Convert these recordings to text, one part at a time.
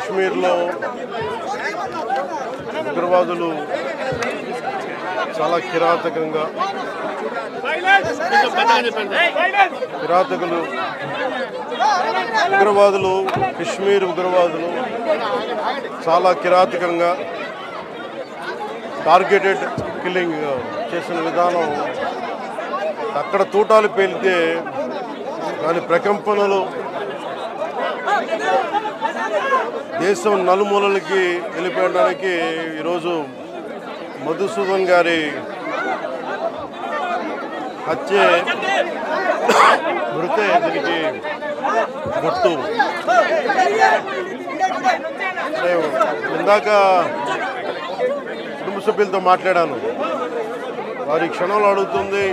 కశ్మీర్లో ఉగ్రవాదులు చాలా కిరాతకులు కశ్మీర్ ఉగ్రవాదులు చాలా కిరాతకంగా టార్గెటెడ్ కిల్లింగ్ చేసిన విధానం అక్కడ తూటాలు పేలితే దాని ప్రకంపనలు దేశం నలుమూలలకి వెళ్ళిపోవడానికి ఈరోజు మధుసూదన్ గారి హత్య మృతే దీనికి గుర్తు. ఇందాక కుటుంబ సభ్యులతో మాట్లాడాను. వారి క్షణంలో అడుగుతుంది,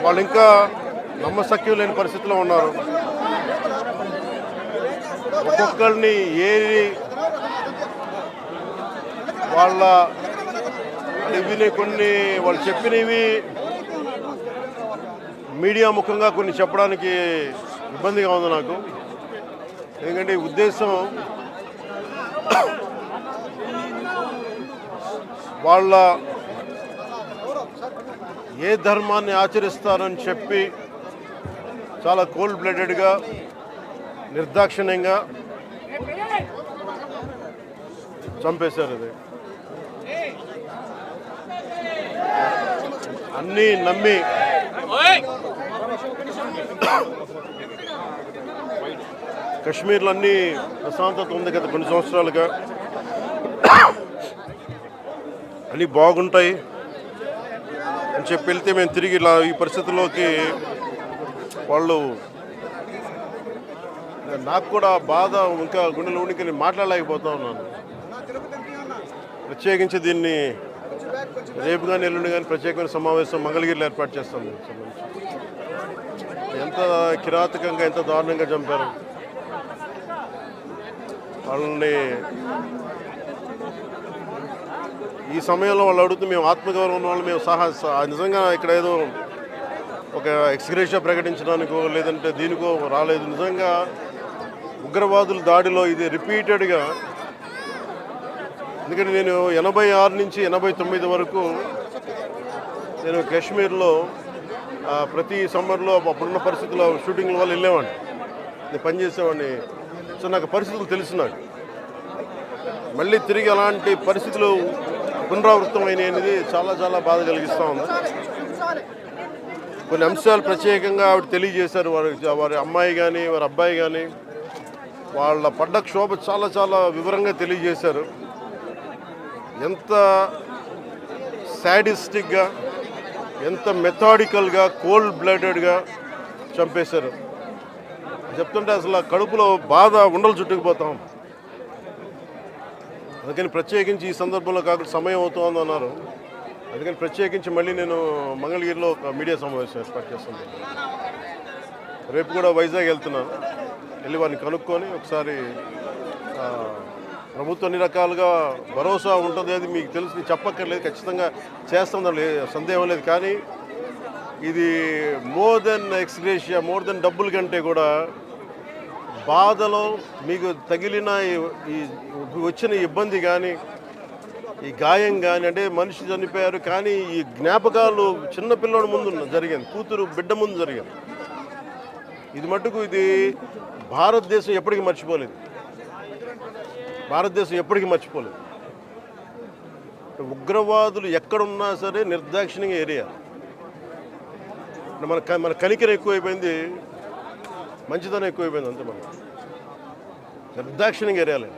వాళ్ళు ఇంకా నమ్మశక్యం లేని పరిస్థితిలో ఉన్నారు. ఒక్కొక్కరిని ఏరి వాళ్ళ ఇవి కొన్ని వాళ్ళు చెప్పినవి మీడియా ముఖంగా కొన్ని చెప్పడానికి ఇబ్బందిగా ఉంది నాకు. ఎందుకంటే ఈ ఉద్దేశం వాళ్ళ ఏ ధర్మాన్ని ఆచరిస్తారని చెప్పి చాలా కోల్డ్ బ్లడెడ్గా నిర్దాక్షిణ్యంగా చంపేశారు. అది అన్నీ నమ్మి కశ్మీర్లో అన్నీ ప్రశాంతత ఉంది గత కొన్ని సంవత్సరాలుగా, అన్నీ బాగుంటాయి అని చెప్పి వెళ్తే మేము తిరిగి ఇలా ఈ పరిస్థితుల్లోకి వాళ్ళు, నాకు కూడా బాధ, ఇంకా గుండెలు ఉనికి నేను మాట్లాడలేకపోతా ఉన్నాను. ప్రత్యేకించి దీన్ని రేపు కానీ ఎల్లుండి కానీ ప్రత్యేకమైన సమావేశం మంగళగిరిలో ఏర్పాటు చేస్తాం. ఎంత కిరాతకంగా ఎంత దారుణంగా చంపారు వాళ్ళని. ఈ సమయంలో వాళ్ళు అడుగుతూ మేము ఆత్మగౌరవం ఉన్న వాళ్ళు మేము నిజంగా ఇక్కడ ఏదో ఒక ఎక్స్గ్రేషియా ప్రకటించడానికో లేదంటే దీనికో రాలేదు. నిజంగా ఉగ్రవాదుల దాడిలో ఇది రిపీటెడ్గా, ఎందుకంటే నేను 86 నుంచి 89 వరకు నేను కాశ్మీర్లో ప్రతి సమ్మర్లో అప్పుడున్న పరిస్థితుల్లో షూటింగ్ల వల్ల వెళ్ళేవాడిని, నేను పనిచేసేవాడిని. సో నాకు పరిస్థితులు తెలుసు. నాకు మళ్ళీ తిరిగి అలాంటి పరిస్థితులు పునరావృతమైనవి అనేది చాలా చాలా బాధ కలిగిస్తూ ఉంది. కొన్ని అంశాలు ప్రత్యేకంగా ఆవిడ తెలియజేశారు. వారి అమ్మాయి కానీ వారి అబ్బాయి కానీ వాళ్ళ పడ్డ క్షోభ చాలా చాలా వివరంగా తెలియజేశారు. ఎంత సాడిస్టిక్గా, ఎంత మెథాడికల్గా, కోల్డ్ బ్లడెడ్గా చంపేశారు చెప్తుంటే అసలు కడుపులో బాధ ఉండలు చుట్టుకుపోతాం. అందుకని ప్రత్యేకించి ఈ సందర్భంలో కాకుండా సమయం అవుతుంది అన్నారు. అందుకని ప్రత్యేకించి మళ్ళీ నేను మంగళగిరిలో ఒక మీడియా సమావేశం ఏర్పాటు చేస్తున్నాను. రేపు కూడా వైజాగ్ వెళ్తున్నాను. వెళ్ళి వారిని కనుక్కొని ఒకసారి ప్రభుత్వం అన్ని రకాలుగా భరోసా ఉంటుంది, అది మీకు తెలుసు, చెప్పక్కర్లేదు, ఖచ్చితంగా చేస్తాం, సందేహం లేదు. కానీ ఇది more than ex gratia, more than డబ్బుల కంటే కూడా బాధలో మీకు తగిలిన ఈ వచ్చిన ఇబ్బంది కానీ, ఈ గాయం కానీ, అంటే మనిషి చనిపోయారు కానీ ఈ జ్ఞాపకాలు చిన్నపిల్లడి ముందు జరిగింది, కూతురు బిడ్డ ముందు జరిగింది. ఇది మటుకు ఇది భారతదేశం ఎప్పటికీ మర్చిపోలేదు. ఉగ్రవాదులు ఎక్కడున్నా సరే నిర్దాక్షిణ్యంగా ఏరియా. మన కనికరం ఎక్కువైపోయింది, మంచితనం ఎక్కువైపోయింది, అంతే. మనం నిర్దాక్షిణ్యంగా ఏరియాలే.